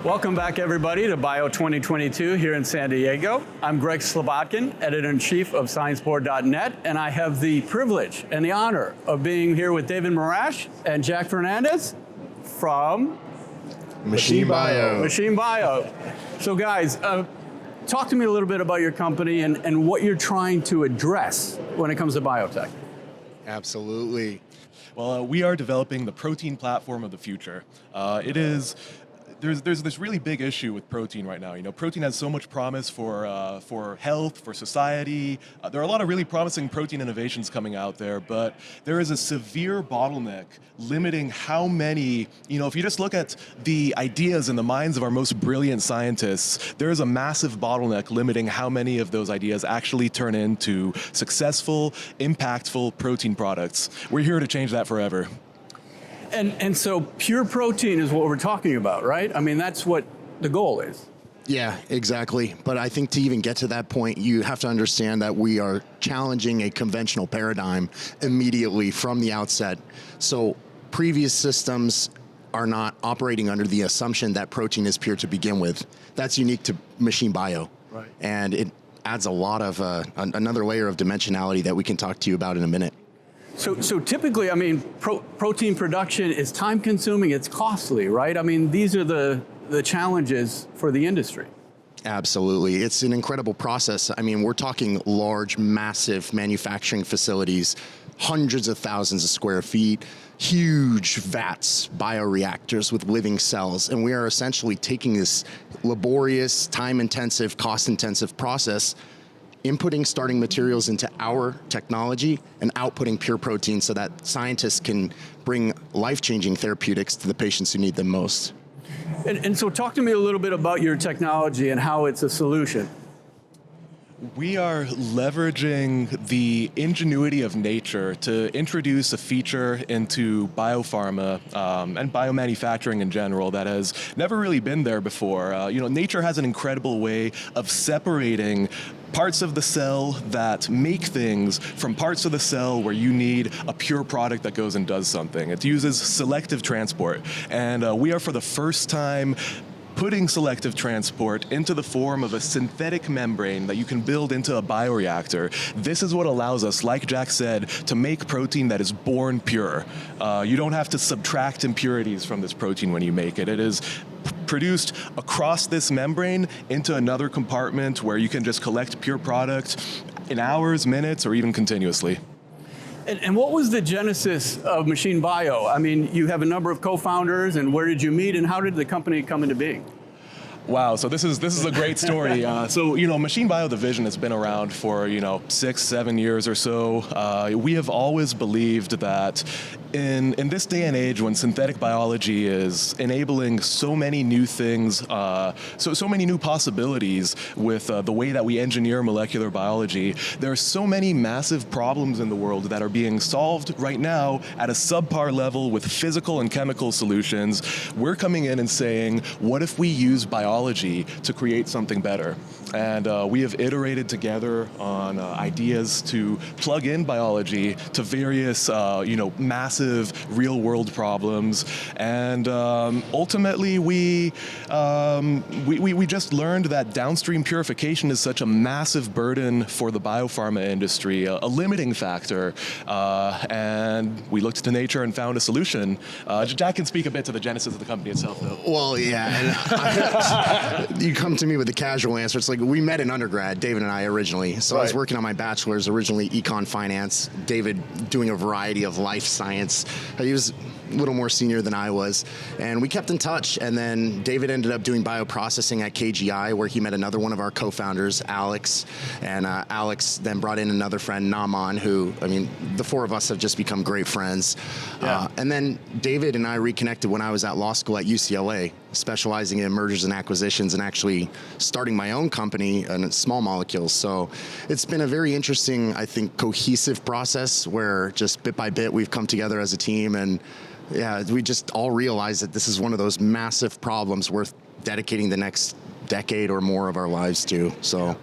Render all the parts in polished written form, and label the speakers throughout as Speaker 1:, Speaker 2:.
Speaker 1: Welcome back, everybody, to Bio 2022 here in San Diego. I'm Greg Slobodkin, editor-in-chief of ScienceBoard.net, and I have the privilege and the honor of being here with David Marash and Jack Fernandes from
Speaker 2: Machine Bio.
Speaker 1: Machine Bio. So guys, talk to me a little bit about your company and what you're trying to address when it comes to biotech.
Speaker 2: Absolutely.
Speaker 3: Well, we are developing the protein platform of the future. There's this really big issue with protein right now. You know, protein has so much promise for health, for society. There are a lot of really promising protein innovations coming out there, but there is a severe bottleneck limiting how many, if you just look at the ideas in the minds of our most brilliant scientists, there is a massive bottleneck limiting how many of those ideas actually turn into successful, impactful protein products. We're here to change that forever.
Speaker 1: And so pure protein is what we're talking about, right? I mean, that's what the goal is.
Speaker 2: Yeah, exactly. But I think to even get to that point, you have to understand that we are challenging a conventional paradigm immediately from the outset. So previous systems are not operating under the assumption that protein is pure to begin with. That's unique to Machine Bio.
Speaker 1: Right.
Speaker 2: And it adds a lot of another layer of dimensionality that we can talk to you about in a minute.
Speaker 1: So typically, I mean, protein production is time consuming, it's costly, right? I mean, these are the challenges for the industry.
Speaker 2: Absolutely. It's an incredible process. I mean, we're talking large, massive manufacturing facilities, hundreds of thousands of square feet, huge vats, bioreactors with living cells. And we are essentially taking this laborious, time-intensive, cost-intensive process, inputting starting materials into our technology and outputting pure protein so that scientists can bring life-changing therapeutics to the patients who need them most.
Speaker 1: And so talk to me a little bit about your technology and how it's a solution.
Speaker 3: We are leveraging the ingenuity of nature to introduce a feature into biopharma and biomanufacturing in general that has never really been there before. Nature has an incredible way of separating parts of the cell that make things from parts of the cell where you need a pure product that goes and does something. It uses selective transport, and we are for the first time putting selective transport into the form of a synthetic membrane that you can build into a bioreactor. This is what allows us, like Jack said, to make protein that is born pure. You don't have to subtract impurities from this protein when you make it. It is produced across this membrane into another compartment where you can just collect pure product in hours, minutes, or even continuously.
Speaker 1: And what was the genesis of Machine Bio? I mean, you have a number of co-founders, and where did you meet, and how did the company come into being?
Speaker 3: Wow, so this is a great story. Machine Bio, the vision, has been around for 6-7 years or so. We have always believed that in this day and age, when synthetic biology is enabling so many new things, so many new possibilities with the way that we engineer molecular biology, there are so many massive problems in the world that are being solved right now at a subpar level with physical and chemical solutions. We're coming in and saying, what if we use biology to create something better? And we have iterated together on ideas to plug in biology to various, massive real-world problems. And ultimately, we just learned that downstream purification is such a massive burden for the biopharma industry, a limiting factor. And we looked to nature and found a solution. Jack can speak a bit to the genesis of the company itself, though.
Speaker 2: Well, yeah. You come to me with a casual answer. It's like we met in undergrad, David and I originally. So I was working on my bachelor's, originally econ finance. David doing a variety of life science. He was a little more senior than I was. And we kept in touch. And then David ended up doing bioprocessing at KGI, where he met another one of our co-founders, Alex. And Alex then brought in another friend, Naman, who, the four of us have just become great friends.
Speaker 1: Yeah.
Speaker 2: And then David and I reconnected when I was at law school at UCLA, specializing in mergers and acquisitions and actually starting my own company in small molecules. So it's been a very interesting, I think, cohesive process where just bit by bit we've come together as a team, and yeah, we just all realize that this is one of those massive problems worth dedicating the next decade or more of our lives to. So,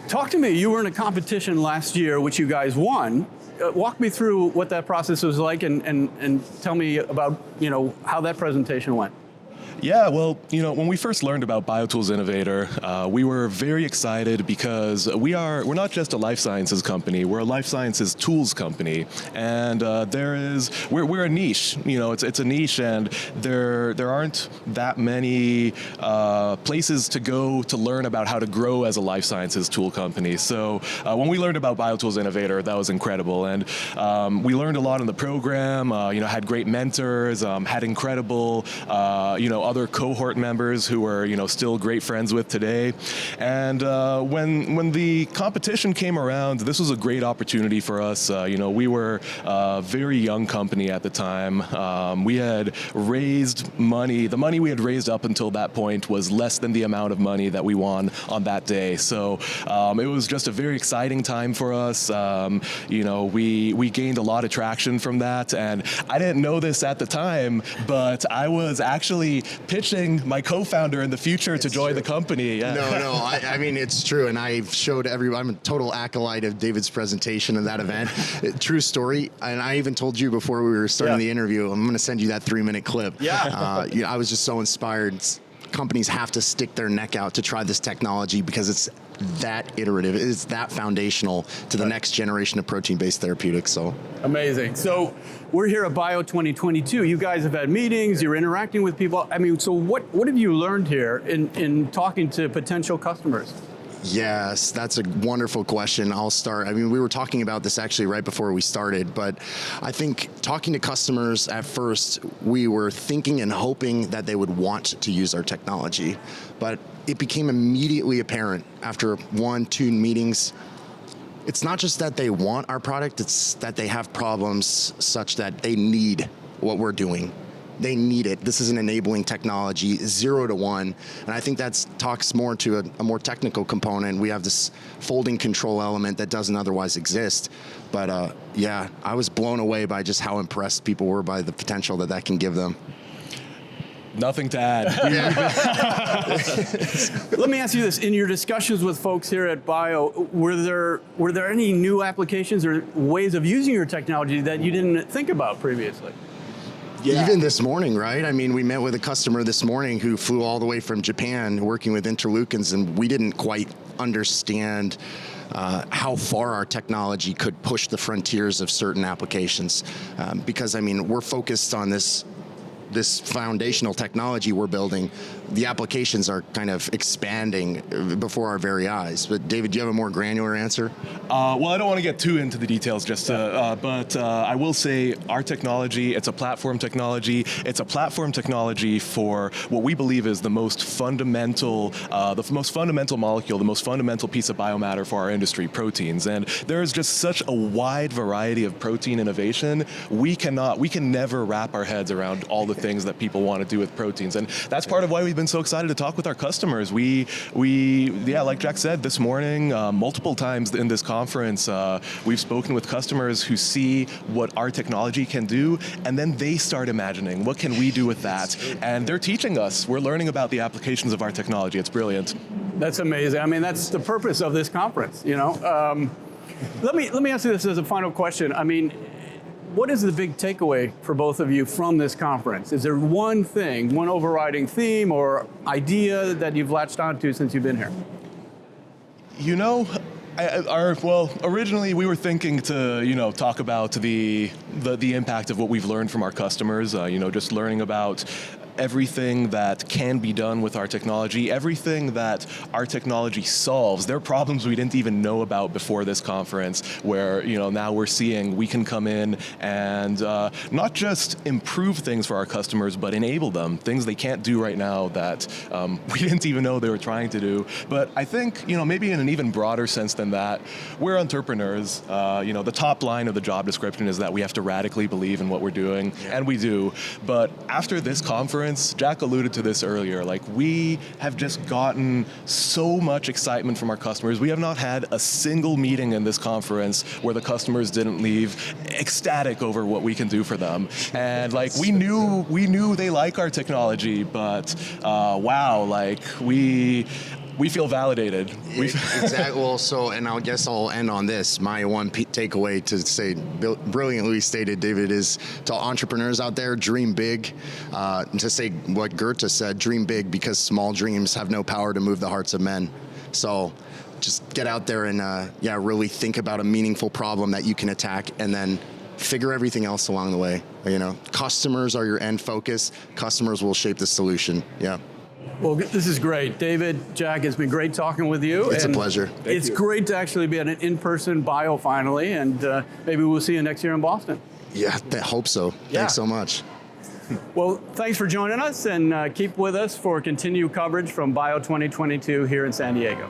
Speaker 1: talk to me. You were in a competition last year, which you guys won. Walk me through what that process was like, and tell me about how that presentation went.
Speaker 3: Yeah, well, when we first learned about BioTools Innovator, we were very excited because we're not just a life sciences company, we're a life sciences tools company, and we're a niche. It's a niche, and there aren't that many places to go to learn about how to grow as a life sciences tool company. So when we learned about BioTools Innovator, that was incredible, and we learned a lot in the program. Had great mentors, had incredible other cohort members who we're still great friends with today. And when the competition came around, this was a great opportunity for us. We were a very young company at the time. We had raised money. The money we had raised up until that point was less than the amount of money that we won on that day. So it was just a very exciting time for us. We gained a lot of traction from that, and I didn't know this at the time, but I was actually pitching my co-founder in the future to join the company. Yeah.
Speaker 2: No, I mean, it's true, and I've showed everyone. I'm a total acolyte of David's presentation of that event. True story, and I even told you before we were starting the interview, I'm going to send you that 3-minute clip.
Speaker 1: Yeah.
Speaker 2: I was just so inspired. Companies have to stick their neck out to try this technology because it's that iterative, it's that foundational to the next generation of protein-based therapeutics. So
Speaker 1: amazing. So we're here at Bio 2022. You guys have had meetings, you're interacting with people. I mean, so what have you learned here in talking to potential customers?
Speaker 2: Yes, that's a wonderful question. I'll start. I mean, we were talking about this actually right before we started, but I think talking to customers at first, we were thinking and hoping that they would want to use our technology, but it became immediately apparent after 1-2 meetings. It's not just that they want our product, it's that they have problems such that they need what we're doing. They need it. This is an enabling technology, 0 to 1. And I think that talks more to a more technical component. We have this folding control element that doesn't otherwise exist. But yeah, I was blown away by just how impressed people were by the potential that can give them.
Speaker 3: Nothing to add.
Speaker 1: Let me ask you this. In your discussions with folks here at Bio, were there any new applications or ways of using your technology that you didn't think about previously?
Speaker 2: Yeah. Even this morning, right? I mean, we met with a customer this morning who flew all the way from Japan working with interleukins, and we didn't quite understand how far our technology could push the frontiers of certain applications. Because, I mean, we're focused on this foundational technology we're building. The applications are kind of expanding before our very eyes. But David, do you have a more granular answer?
Speaker 3: Well, I don't want to get too into the details, but I will say our technology, it's a platform technology. It's a platform technology for what we believe is the most fundamental molecule, the most fundamental piece of biomatter for our industry, proteins. And there is just such a wide variety of protein innovation. We can never wrap our heads around all the things that people want to do with proteins. And that's part of why we've been so excited to talk with our customers. We like Jack said this morning, multiple times in this conference, we've spoken with customers who see what our technology can do, and then they start imagining, what can we do with that? And they're teaching us. We're learning about the applications of our technology. It's brilliant.
Speaker 1: That's amazing. I mean, that's the purpose of this conference, Let me ask you this as a final question. I mean, what is the big takeaway for both of you from this conference? Is there one thing, one overriding theme or idea that you've latched onto since you've been here?
Speaker 3: Originally we were thinking to, talk about the impact of what we've learned from our customers, just learning about everything that can be done with our technology, everything that our technology solves. There are problems we didn't even know about before this conference where, now we're seeing we can come in and not just improve things for our customers, but enable them, things they can't do right now that we didn't even know they were trying to do. But I think, maybe in an even broader sense than that, we're entrepreneurs. The top line of the job description is that we have to radically believe in what we're doing, and we do. But after this conference, Jack alluded to this earlier, we have just gotten so much excitement from our customers. We have not had a single meeting in this conference where the customers didn't leave ecstatic over what we can do for them. And we knew they like our technology, but wow, we feel validated.
Speaker 2: Exactly. Well, so, and I guess I'll end on this. My one takeaway to say, brilliantly stated, David, is to entrepreneurs out there, dream big. To say what Goethe said, dream big, because small dreams have no power to move the hearts of men. So just get out there and, really think about a meaningful problem that you can attack, and then figure everything else along the way. You know, customers are your end focus. Customers will shape the solution. Yeah.
Speaker 1: Well, this is great. David, Jack, it's been great talking with you.
Speaker 2: It's a pleasure.
Speaker 1: It's great to actually be at an in-person bio finally, and maybe we'll see you next year in Boston.
Speaker 2: Yeah, I hope so.
Speaker 1: Yeah.
Speaker 2: Thanks so much.
Speaker 1: Well, thanks for joining us, and keep with us for continued coverage from Bio 2022 here in San Diego.